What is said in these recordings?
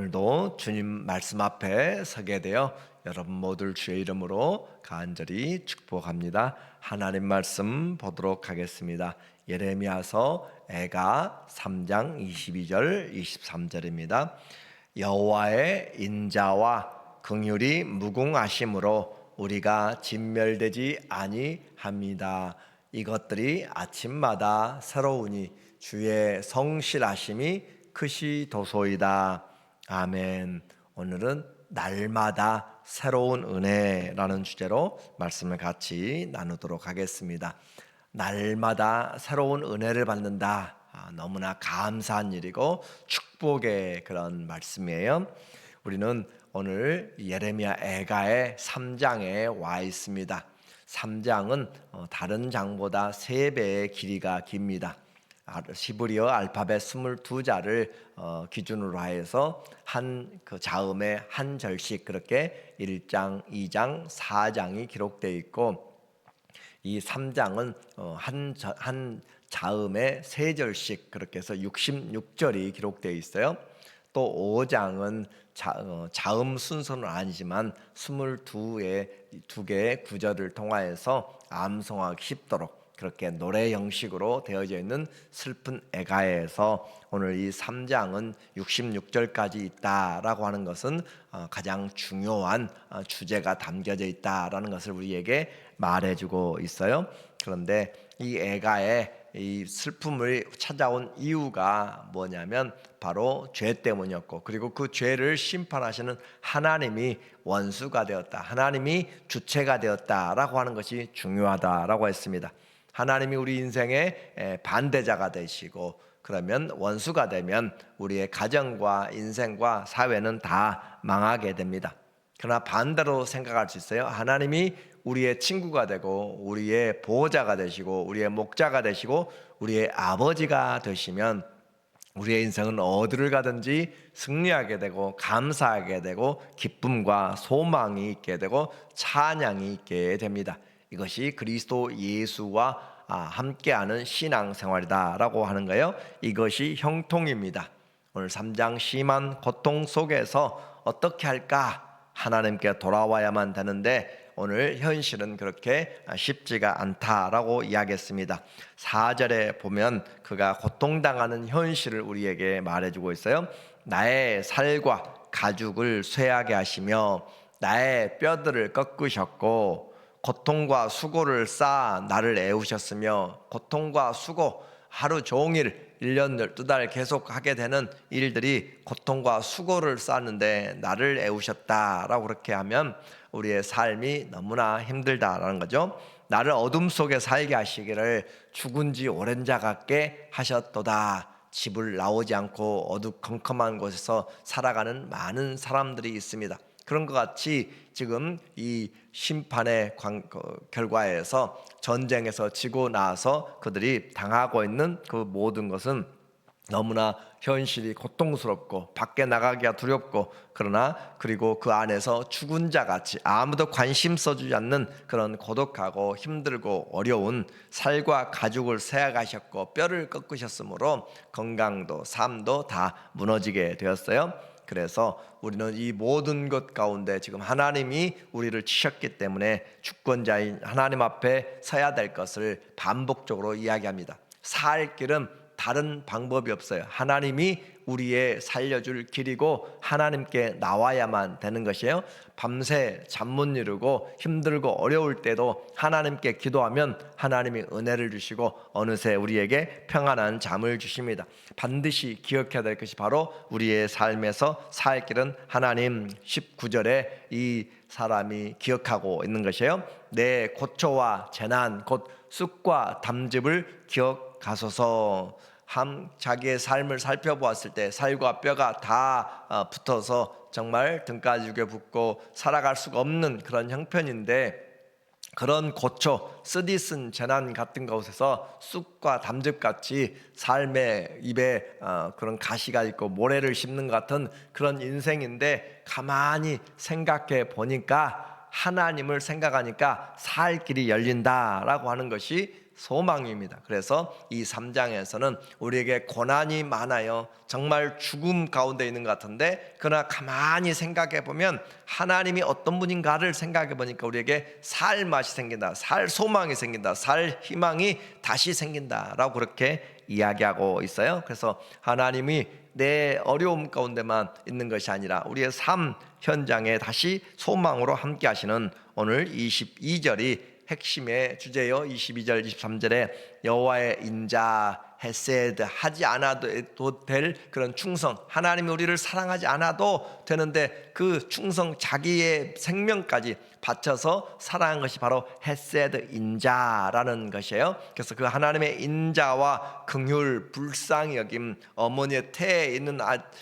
오늘도 주님 말씀 앞에 서게 되어 여러분 모두를 주의 이름으로 간절히 축복합니다. 하나님 말씀 보도록 하겠습니다. 예레미야서 애가 3장 22절 23절입니다. 여호와의 인자와 긍휼이 무궁하심으로 우리가 진멸되지 아니합니다. 이것들이 아침마다 새로우니 주의 성실하심이 크시도소이다. 아멘. 오늘은 날마다 새로운 은혜라는 주제로 말씀을 같이 나누도록 하겠습니다. 날마다 새로운 은혜를 받는다. 너무나 감사한 일이고 축복의 그런 말씀이에요. 우리는 오늘 예레미야 애가의 3장에 와 있습니다. 3장은 다른 장보다 3배의 길이가 깁니다. 히브리어 알파벳 22자를 기준으로 하여서 한 그 자음에 한 절씩 그렇게 1장, 2장, 4장이 기록되어 있고, 이 3장은 한 자음에 3절씩 그렇게 해서 66절이 기록되어 있어요. 또 5장은 자음 순서는 아니지만 22개의 구절을 통하여서 암송하기 쉽도록 그렇게 노래 형식으로 되어져 있는 슬픈 애가에서 오늘 이 3장은 66절까지 있다라고 하는 것은 가장 중요한 주제가 담겨져 있다라는 것을 우리에게 말해주고 있어요. 그런데 이 애가의 이 슬픔을 찾아온 이유가 뭐냐면 바로 죄 때문이었고, 그리고 그 죄를 심판하시는 하나님이 원수가 되었다, 하나님이 주체가 되었다라고 하는 것이 중요하다라고 했습니다. 하나님이 우리 인생의 반대자가 되시고, 그러면 원수가 되면 우리의 가정과 인생과 사회는 다 망하게 됩니다. 그러나 반대로 생각할 수 있어요. 하나님이 우리의 친구가 되고 우리의 보호자가 되시고 우리의 목자가 되시고 우리의 아버지가 되시면 우리의 인생은 어디를 가든지 승리하게 되고 감사하게 되고 기쁨과 소망이 있게 되고 찬양이 있게 됩니다. 이것이 그리스도 예수와 함께하는 신앙생활이다라고 하는 거예요. 이것이 형통입니다. 오늘 3장 심한 고통 속에서 어떻게 할까? 하나님께 돌아와야만 되는데 오늘 현실은 그렇게 쉽지가 않다라고 이야기했습니다. 4절에 보면 그가 고통당하는 현실을 우리에게 말해주고 있어요. 나의 살과 가죽을 쇠하게 하시며 나의 뼈들을 꺾으셨고 고통과 수고를 쌓아 나를 애우셨으며, 고통과 수고, 하루 종일 1년 12달 계속 하게 되는 일들이 고통과 수고를 쌓는데 나를 애우셨다라고 그렇게 하면 우리의 삶이 너무나 힘들다라는 거죠. 나를 어둠 속에 살게 하시기를 죽은 지 오랜 자 같게 하셨도다. 집을 나오지 않고 어두컴컴한 곳에서 살아가는 많은 사람들이 있습니다. 그런 것 같이 지금 이 심판의 결과에서 전쟁에서 지고 나서 그들이 당하고 있는 그 모든 것은 너무나 현실이 고통스럽고 밖에 나가기가 두렵고, 그러나 그리고 그 안에서 죽은 자 같이 아무도 관심 써주지 않는 그런 고독하고 힘들고 어려운 살과 가죽을 세어가셨고 뼈를 꺾으셨으므로 건강도 삶도 다 무너지게 되었어요. 그래서 우리는 이 모든 것 가운데 지금 하나님이 우리를 치셨기 때문에 주권자인 하나님 앞에 서야 될 것을 반복적으로 이야기합니다. 살 길은 다른 방법이 없어요. 하나님이 우리의 살려줄 길이고 하나님께 나와야만 되는 것이에요. 밤새 잠 못 이루고 힘들고 어려울 때도 하나님께 기도하면 하나님이 은혜를 주시고 어느새 우리에게 평안한 잠을 주십니다. 반드시 기억해야 될 것이 바로 우리의 삶에서 살 길은 하나님. 19절에 이 사람이 기억하고 있는 것이에요. 내 고초와 재난 곧 쑥과 담즙을 기억하소서. 자기의 삶을 살펴보았을 때 살과 뼈가 다 붙어서 정말 등가죽에 붙고 살아갈 수가 없는 그런 형편인데, 그런 고초, 쓰디쓴 재난 같은 곳에서 쑥과 담즙같이 삶의 입에 그런 가시가 있고 모래를 씹는 것 같은 그런 인생인데, 가만히 생각해 보니까 하나님을 생각하니까 살 길이 열린다라고 하는 것이 소망입니다. 그래서 이 3장에서는 우리에게 고난이 많아요. 정말 죽음 가운데 있는 것 같은데, 그러나 가만히 생각해 보면 하나님이 어떤 분인가를 생각해 보니까 우리에게 살 맛이 생긴다, 살 소망이 생긴다, 살 희망이 다시 생긴다라고 그렇게 이야기하고 있어요. 그래서 하나님이 내 어려움 가운데만 있는 것이 아니라 우리의 삶 현장에 다시 소망으로 함께 하시는 오늘 22절이 핵심의 주제요. 22절 23절에 여호와의 인자 헤세드, 하지 않아도 될 그런 충성, 하나님이 우리를 사랑하지 않아도 되는데 그 충성, 자기의 생명까지 바쳐서 사랑한 것이 바로 헤세드, 인자라는 것이에요. 그래서 그 하나님의 인자와 긍휼, 불쌍히 여김, 어머니의 태에 있는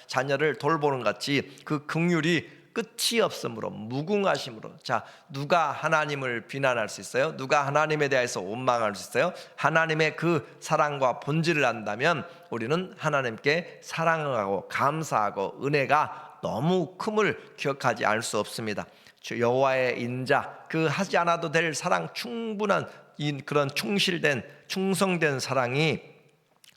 자녀를 돌보는 같이 그 긍휼이 끝이 없으므로, 무궁하심으로. 자, 누가 하나님을 비난할 수 있어요? 누가 하나님에 대해서 원망할 수 있어요? 하나님의 그 사랑과 본질을 안다면 우리는 하나님께 사랑하고 감사하고 은혜가 너무 큼을 기억하지 않을 수 없습니다. 여호와의 인자, 그 하지 않아도 될 사랑, 충분한 그런 충성된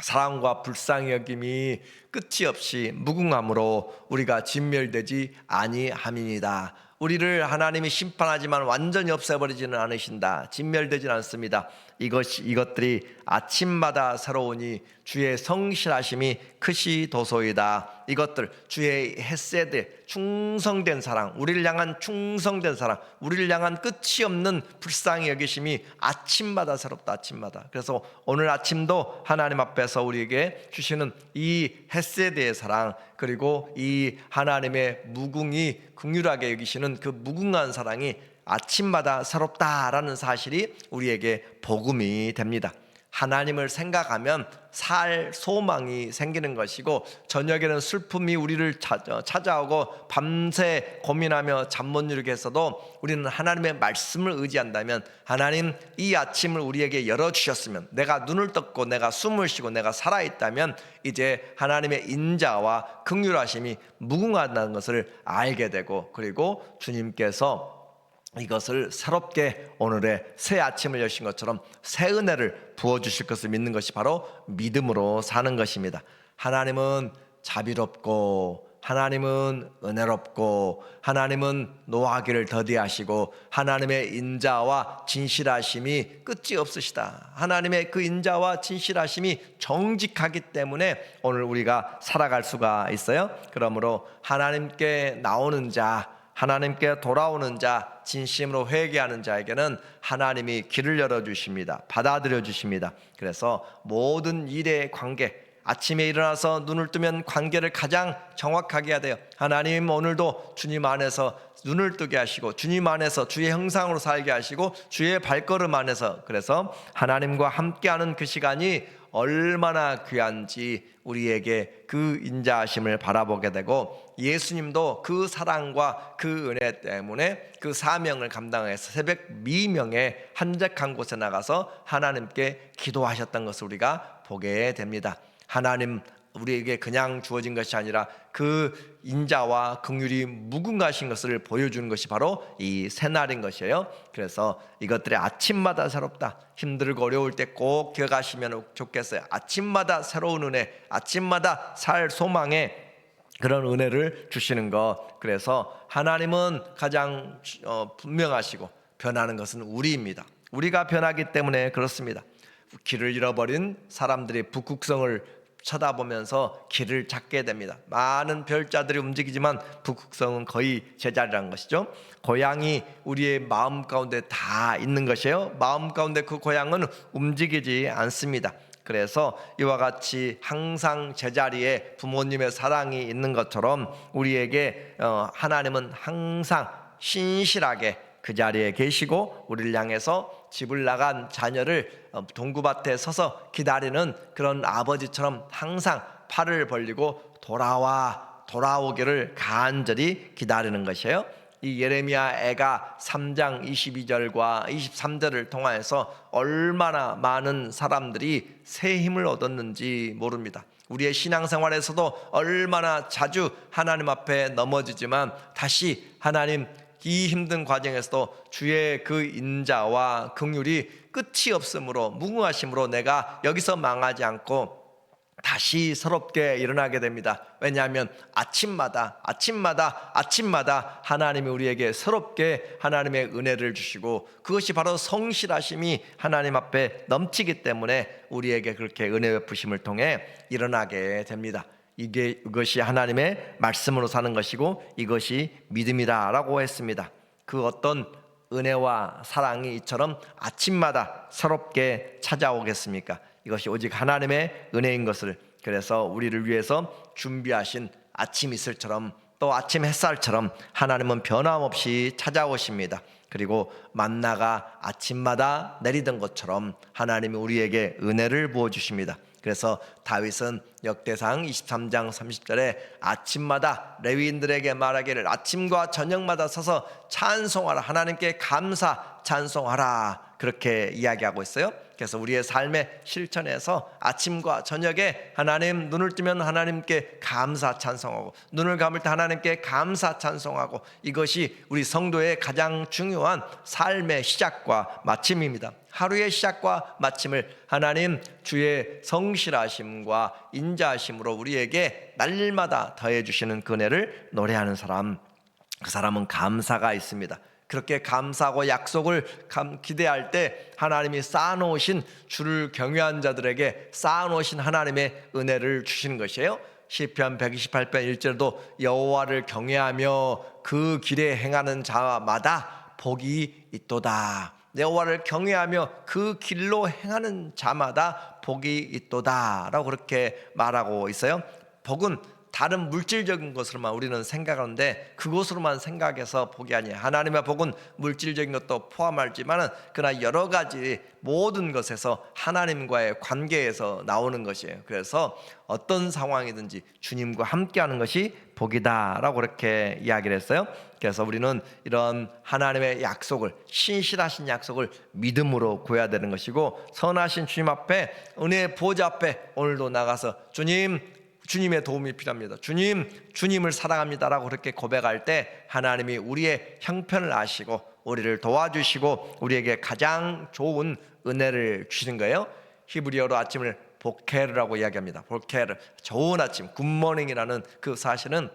사랑과 불쌍히 여김이 끝이 없이 무궁함으로 우리가 진멸되지 아니함이니이다. 우리를 하나님이 심판하지만 완전히 없애버리지는 않으신다. 진멸되지는 않습니다. 이것들이 아침마다 새로우니 주의 성실하심이 크시도소이다. 이것들, 주의 헤세드, 충성된 사랑, 우리를 향한 충성된 사랑, 우리를 향한 끝이 없는 불쌍히 여기심이 아침마다 새롭다. 아침마다. 그래서 오늘 아침도 하나님 앞에서 우리에게 주시는 이 헤세드의 사랑, 그리고 이 하나님의 무궁히 긍휼하게 여기시는 그 무궁한 사랑이 아침마다 새롭다라는 사실이 우리에게 복음이 됩니다. 하나님을 생각하면 살 소망이 생기는 것이고, 저녁에는 슬픔이 우리를 찾아오고 밤새 고민하며 잠 못 이루게 했어도 우리는 하나님의 말씀을 의지한다면, 하나님 이 아침을 우리에게 열어주셨으면, 내가 눈을 떴고 내가 숨을 쉬고 내가 살아있다면 이제 하나님의 인자와 긍휼하심이 무궁하다는 것을 알게 되고, 그리고 주님께서 이것을 새롭게 오늘의 새 아침을 여신 것처럼 새 은혜를 부어주실 것을 믿는 것이 바로 믿음으로 사는 것입니다. 하나님은 자비롭고, 하나님은 은혜롭고, 하나님은 노하기를 더디하시고, 하나님의 인자와 진실하심이 끝이 없으시다. 하나님의 그 인자와 진실하심이 정직하기 때문에 오늘 우리가 살아갈 수가 있어요. 그러므로 하나님께 나오는 자, 하나님께 돌아오는 자, 진심으로 회개하는 자에게는 하나님이 길을 열어주십니다. 받아들여 주십니다. 그래서 모든 일의 관계, 아침에 일어나서 눈을 뜨면 관계를 가장 정확하게 해야 돼요. 하나님, 오늘도 주님 안에서 눈을 뜨게 하시고, 주님 안에서 주의 형상으로 살게 하시고, 주의 발걸음 안에서, 그래서 하나님과 함께하는 그 시간이 얼마나 귀한지 우리에게 그 인자하심을 바라보게 되고, 예수님도 그 사랑과 그 은혜 때문에 그 사명을 감당해서 새벽 미명에 한적한 곳에 나가서 하나님께 기도하셨던 것을 우리가 보게 됩니다. 하나님, 우리에게 그냥 주어진 것이 아니라 그 인자와 긍휼이 무궁하신 것을 보여주는 것이 바로 이 새날인 것이에요. 그래서 이것들이 아침마다 새롭다. 힘들고 어려울 때 꼭 기억하시면 좋겠어요. 아침마다 새로운 은혜, 아침마다 살 소망의 그런 은혜를 주시는 것. 그래서 하나님은 가장 분명하시고 변하는 것은 우리입니다. 우리가 변하기 때문에 그렇습니다. 길을 잃어버린 사람들이 북극성을 쳐다보면서 길을 찾게 됩니다. 많은 별자들이 움직이지만 북극성은 거의 제자리라는 것이죠. 고향이 우리의 마음 가운데 다 있는 것이에요. 마음 가운데 그 고향은 움직이지 않습니다. 그래서 이와 같이 항상 제자리에 부모님의 사랑이 있는 것처럼 우리에게 하나님은 항상 신실하게 그 자리에 계시고, 우리를 향해서 집을 나간 자녀를 동구밭에 서서 기다리는 그런 아버지처럼 항상 팔을 벌리고 돌아오기를 간절히 기다리는 것이에요. 이 예레미야 애가 3장 22절과 23절을 통하여서 얼마나 많은 사람들이 새 힘을 얻었는지 모릅니다. 우리의 신앙생활에서도 얼마나 자주 하나님 앞에 넘어지지만 다시 하나님 이 힘든 과정에서도 주의 그 인자와 긍휼이 끝이 없으므로 무궁하심으로 내가 여기서 망하지 않고 다시 새롭게 일어나게 됩니다. 왜냐하면 아침마다 하나님이 우리에게 새롭게 하나님의 은혜를 주시고 그것이 바로 성실하심이 하나님 앞에 넘치기 때문에 우리에게 그렇게 은혜 베푸심을 통해 일어나게 됩니다. 이것이 하나님의 말씀으로 사는 것이고 이것이 믿음이다라고 했습니다. 그 어떤 은혜와 사랑이 이처럼 아침마다 새롭게 찾아오겠습니까? 이것이 오직 하나님의 은혜인 것을, 그래서 우리를 위해서 준비하신 아침 이슬처럼 또 아침 햇살처럼 하나님은 변함없이 찾아오십니다. 그리고 만나가 아침마다 내리던 것처럼 하나님이 우리에게 은혜를 부어주십니다. 그래서 다윗은 역대상 23장 30절에 아침마다 레위인들에게 말하기를 아침과 저녁마다 서서 찬송하라, 하나님께 감사 찬송하라, 그렇게 이야기하고 있어요. 그래서 우리의 삶의 실천에서 아침과 저녁에 하나님, 눈을 뜨면 하나님께 감사 찬송하고 눈을 감을 때 하나님께 감사 찬송하고, 이것이 우리 성도의 가장 중요한 삶의 시작과 마침입니다. 하루의 시작과 마침을 하나님 주의 성실하심과 인자하심으로 우리에게 날마다 더해 주시는 그 은혜를 노래하는 사람, 그 사람은 감사가 있습니다. 그렇게 감사하고 약속을 기대할 때 하나님이 쌓아놓으신, 주를 경외한 자들에게 쌓아놓으신 하나님의 은혜를 주시는 것이에요. 시편 128편 1절도 여호와를 경외하며 그 길에 행하는 자마다 복이 있도다. 여호와를 경외하며 그 길로 행하는 자마다 복이 있도다 라고 그렇게 말하고 있어요. 복은 다른 물질적인 것으로만 우리는 생각하는데 그것으로만 생각해서 복이 아니에요. 하나님의 복은 물질적인 것도 포함하지만 그러나 여러 가지 모든 것에서 하나님과의 관계에서 나오는 것이에요. 그래서 어떤 상황이든지 주님과 함께하는 것이 복이다라고 그렇게 이야기를 했어요. 그래서 우리는 이런 하나님의 약속을, 신실하신 약속을 믿음으로 구해야 되는 것이고, 선하신 주님 앞에, 은혜의 보좌 앞에 오늘도 나가서 주님의 도움이 필요합니다, 주님을 사랑합니다라고 그렇게 고백할 때 하나님이 우리의 형편을 아시고 우리를 도와주시고 우리에게 가장 좋은 은혜를 주시는 거예요. 히브리어로 아침을 보케르라고 이야기합니다. 보케르, 좋은 아침, 굿모닝이라는 그 사실은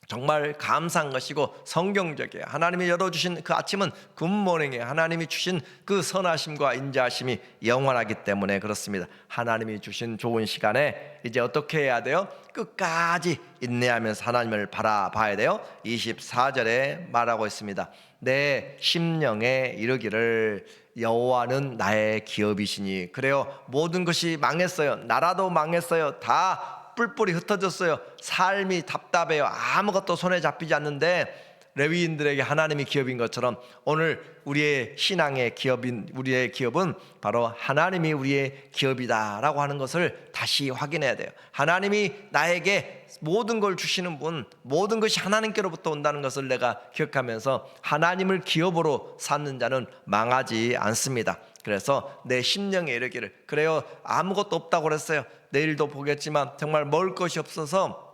정말 감사한 것이고 성경적이에요. 하나님이 열어주신 그 아침은 굿모닝이에요. 하나님이 주신 그 선하심과 인자하심이 영원하기 때문에 그렇습니다. 하나님이 주신 좋은 시간에 이제 어떻게 해야 돼요? 끝까지 인내하면서 하나님을 바라봐야 돼요. 24절에 말하고 있습니다. 내 심령에 이르기를 여호와는 나의 기업이시니. 그래요, 모든 것이 망했어요. 나라도 망했어요. 다 뿔뿔이 흩어졌어요. 삶이 답답해요. 아무것도 손에 잡히지 않는데 레위인들에게 하나님이 기업인 것처럼 오늘 우리의 신앙의 기업인, 우리의 기업은 바로 하나님이 우리의 기업이다라고 하는 것을 다시 확인해야 돼요. 하나님이 나에게 모든 걸 주시는 분, 모든 것이 하나님께로부터 온다는 것을 내가 기억하면서 하나님을 기업으로 삼는 자는 망하지 않습니다. 그래서 내 심령에 이르기를, 그래요, 아무것도 없다고 그랬어요. 내일도 보겠지만 정말 먹을 것이 없어서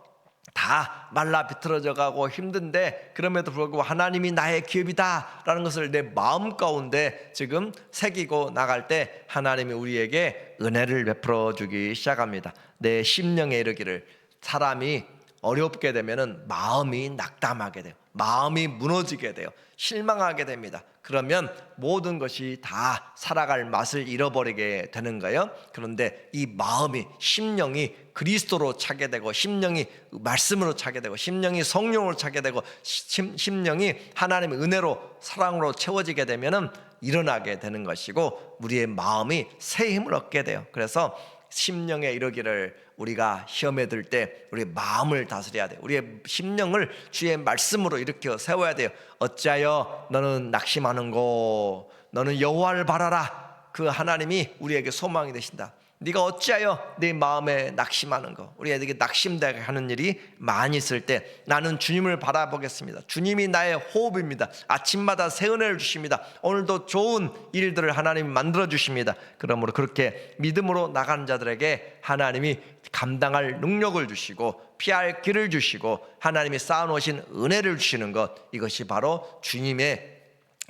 다 말라 비틀어져 가고 힘든데 그럼에도 불구하고 하나님이 나의 기업이다 라는 것을 내 마음 가운데 지금 새기고 나갈 때 하나님이 우리에게 은혜를 베풀어 주기 시작합니다. 내 심령에 이르기를, 사람이 어렵게 되면은 마음이 낙담하게 돼요. 마음이 무너지게 돼요. 실망하게 됩니다. 그러면 모든 것이 다 살아갈 맛을 잃어버리게 되는 거예요. 그런데 이 마음이, 심령이 그리스도로 차게 되고, 심령이 말씀으로 차게 되고, 심령이 성령으로 차게 되고, 심령이 하나님의 은혜로, 사랑으로 채워지게 되면은 일어나게 되는 것이고 우리의 마음이 새 힘을 얻게 돼요. 그래서 심령에 이르기를, 우리가 시험에 들 때 우리의 마음을 다스려야 돼요. 우리의 심령을 주의 말씀으로 일으켜 세워야 돼요. 어찌하여 너는 낙심하는고, 너는 여호와를 바라라. 그 하나님이 우리에게 소망이 되신다. 네가 어찌하여 네 마음에 낙심하는 거. 우리에게 낙심되게 하는 일이 많이 있을 때 나는 주님을 바라보겠습니다. 주님이 나의 호흡입니다. 아침마다 새 은혜를 주십니다. 오늘도 좋은 일들을 하나님이 만들어 주십니다. 그러므로 그렇게 믿음으로 나가는 자들에게 하나님이 감당할 능력을 주시고 피할 길을 주시고 하나님이 쌓아놓으신 은혜를 주시는 것, 이것이 바로 주님의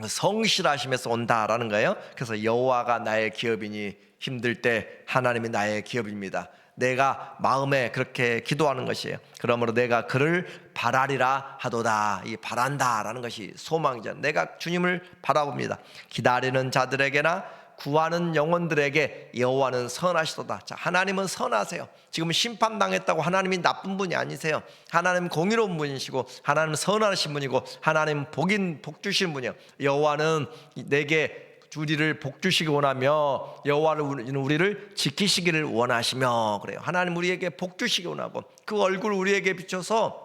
성실하심에서 온다라는 거예요. 그래서 여호와가 나의 기업이니 힘들 때 하나님이 나의 기업입니다. 내가 마음에 그렇게 기도하는 것이에요. 그러므로 내가 그를 바라리라 하도다. 이 바란다라는 것이 소망이죠. 내가 주님을 바라봅니다. 기다리는 자들에게나 구하는 영혼들에게 여호와는 선하시도다. 자, 하나님은 선하세요. 지금 심판당했다고 하나님이 나쁜 분이 아니세요. 하나님 공의로운 분이시고 하나님 선하신 분이고 하나님 복 주신 분이에요. 여호와는 내게 우리를 복 주시기 원하며 여호와는 우리를 지키시기를 원하시며 그래요. 하나님 우리에게 복 주시기 원하고 그 얼굴 우리에게 비춰서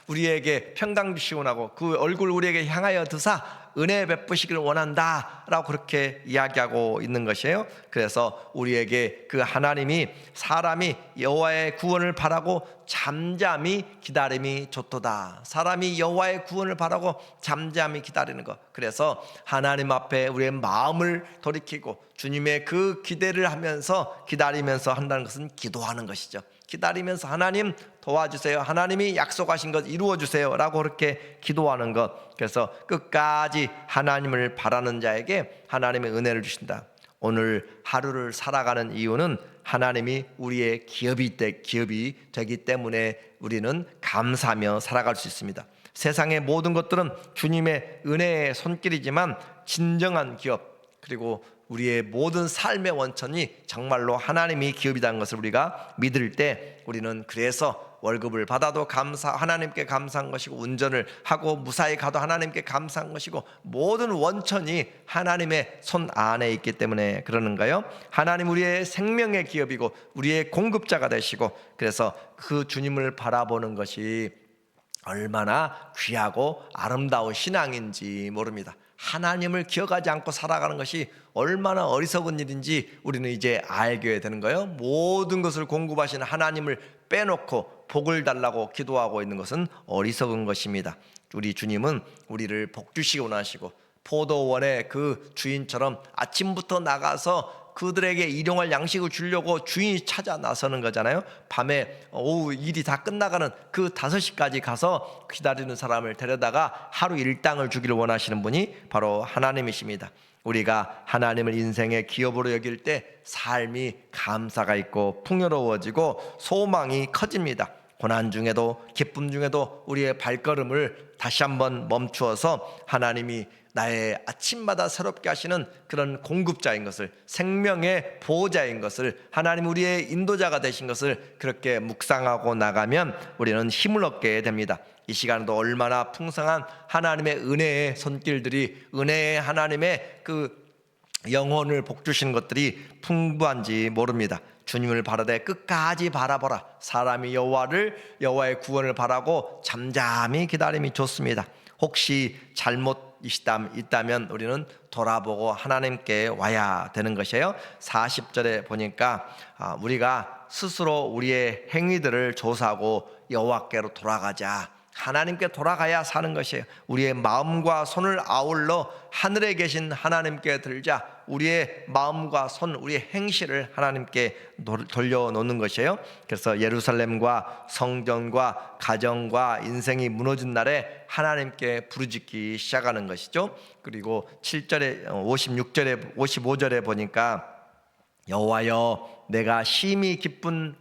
우리에게 평강 주시기 원하고 그 얼굴 우리에게 향하여 드사 은혜 베푸시기를 원한다라고 그렇게 이야기하고 있는 것이에요. 그래서 우리에게 그 하나님이 사람이 여호와의 구원을 바라고 잠잠히 기다림이 좋도다. 사람이 여호와의 구원을 바라고 잠잠히 기다리는 것. 그래서 하나님 앞에 우리의 마음을 돌이키고 주님의 그 기대를 하면서 기다리면서 한다는 것은 기도하는 것이죠. 기다리면서 하나님 도와주세요. 하나님이 약속하신 것 이루어주세요 라고 그렇게 기도하는 것. 그래서 끝까지 하나님을 바라는 자에게 하나님의 은혜를 주신다. 오늘 하루를 살아가는 이유는 하나님이 우리의 기업이 되기 때문에 우리는 감사하며 살아갈 수 있습니다. 세상의 모든 것들은 주님의 은혜의 손길이지만 진정한 기업 그리고 우리의 모든 삶의 원천이 정말로 하나님이 기업이라는 것을 우리가 믿을 때 우리는 그래서 월급을 받아도 하나님께 감사한 것이고 운전을 하고 무사히 가도 하나님께 감사한 것이고 모든 원천이 하나님의 손 안에 있기 때문에 그러는가요? 하나님 우리의 생명의 기업이고 우리의 공급자가 되시고 그래서 그 주님을 바라보는 것이 얼마나 귀하고 아름다운 신앙인지 모릅니다. 하나님을 기억하지 않고 살아가는 것이 얼마나 어리석은 일인지 우리는 이제 알게 되는 거예요. 모든 것을 공급하시는 하나님을 빼놓고 복을 달라고 기도하고 있는 것은 어리석은 것입니다. 우리 주님은 우리를 복 주시기 원하시고 포도원의 그 주인처럼 아침부터 나가서 그들에게 일용할 양식을 주려고 주인이 찾아 나서는 거잖아요. 밤에 오후 일이 다 끝나가는 그 5시까지 가서 기다리는 사람을 데려다가 하루 일당을 주기를 원하시는 분이 바로 하나님이십니다. 우리가 하나님을 인생의 기업으로 여길 때 삶이 감사가 있고 풍요로워지고 소망이 커집니다. 고난 중에도 기쁨 중에도 우리의 발걸음을 다시 한번 멈추어서 하나님이 나의 아침마다 새롭게 하시는 그런 공급자인 것을 생명의 보호자인 것을 하나님 우리의 인도자가 되신 것을 그렇게 묵상하고 나가면 우리는 힘을 얻게 됩니다. 이 시간도 얼마나 풍성한 하나님의 은혜의 손길들이 은혜의 하나님의 그 영혼을 복주시는 것들이 풍부한지 모릅니다. 주님을 바라되 끝까지 바라보라. 사람이 여호와의 구원을 바라고 잠잠히 기다림이 좋습니다. 혹시 잘못 있다면 우리는 돌아보고 하나님께 와야 되는 것이에요. 40절에 보니까 우리가 스스로 우리의 행위들을 조사하고 여호와께로 돌아가자. 하나님께 돌아가야 사는 것이에요. 우리의 마음과 손을 아울러 하늘에 계신 하나님께 들자. 우리의 마음과 손, 우리의 행실을 하나님께 돌려놓는 것이에요. 그래서 예루살렘과 성전과 가정과 인생이 무너진 날에 하나님께 부르짖기 시작하는 것이죠. 그리고 7절에 55절에 보니까 여호와여 내가 심히 깊은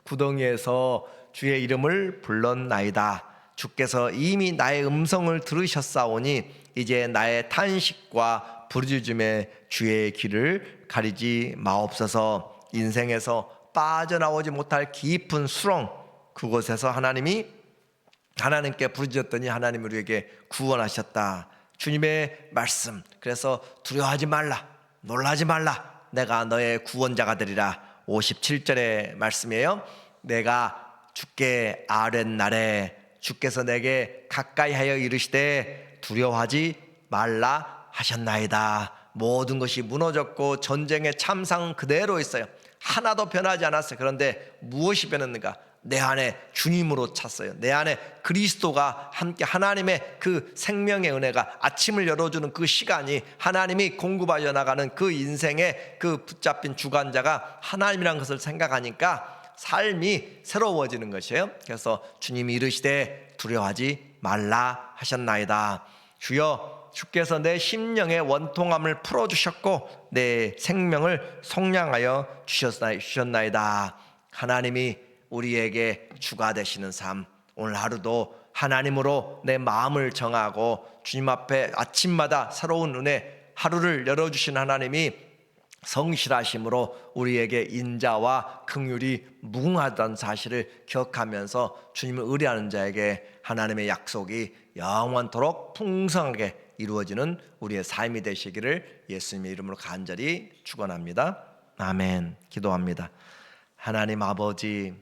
구덩이에서 주의 이름을 불렀나이다. 주께서 이미 나의 음성을 들으셨사오니 이제 나의 탄식과 부르짖음에 주의 길을 가리지 마옵소서. 인생에서 빠져나오지 못할 깊은 수렁 그곳에서 하나님께 부르짖었더니 하나님이 우리에게 구원하셨다. 주님의 말씀. 그래서 두려워하지 말라, 놀라지 말라, 내가 너의 구원자가 되리라. 57절의 말씀이에요. 내가 주께 아뢰는 날에 주께서 내게 가까이 하여 이르시되 두려워하지 말라 하셨나이다. 모든 것이 무너졌고 전쟁의 참상 그대로 있어요. 하나도 변하지 않았어요. 그런데 무엇이 변했는가? 내 안에 주님으로 찼어요. 내 안에 그리스도가 함께 하나님의 그 생명의 은혜가 아침을 열어주는 그 시간이, 하나님이 공급하여 나가는 그 인생의 그 붙잡힌 주관자가 하나님이라는 것을 생각하니까 삶이 새로워지는 것이에요. 그래서 주님이 이르시되 두려워하지 말라 하셨나이다. 주여, 주께서 내 심령의 원통함을 풀어주셨고 내 생명을 속량하여 주셨나이다. 하나님이 우리에게 주가 되시는 삶, 오늘 하루도 하나님으로 내 마음을 정하고 주님 앞에 아침마다 새로운 은혜, 하루를 열어주신 하나님이 성실하심으로 우리에게 인자와 긍휼이 무궁하다는 사실을 기억하면서 주님을 의뢰하는 자에게 하나님의 약속이 영원토록 풍성하게 이루어지는 우리의 삶이 되시기를 예수님의 이름으로 간절히 축원합니다. 아멘. 기도합니다. 하나님 아버지,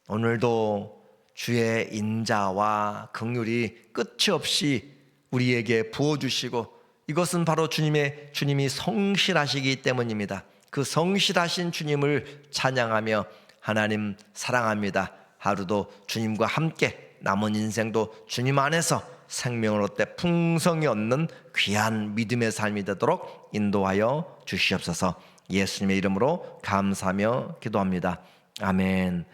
오늘도 주의 인자와 긍휼이 끝이 없이 우리에게 부어주시고, 이것은 바로 주님이 성실하시기 때문입니다. 그 성실하신 주님을 찬양하며 하나님 사랑합니다. 하루도 주님과 함께 남은 인생도 주님 안에서 생명을 얻되 풍성히 얻는 귀한 믿음의 삶이 되도록 인도하여 주시옵소서. 예수님의 이름으로 감사하며 기도합니다. 아멘.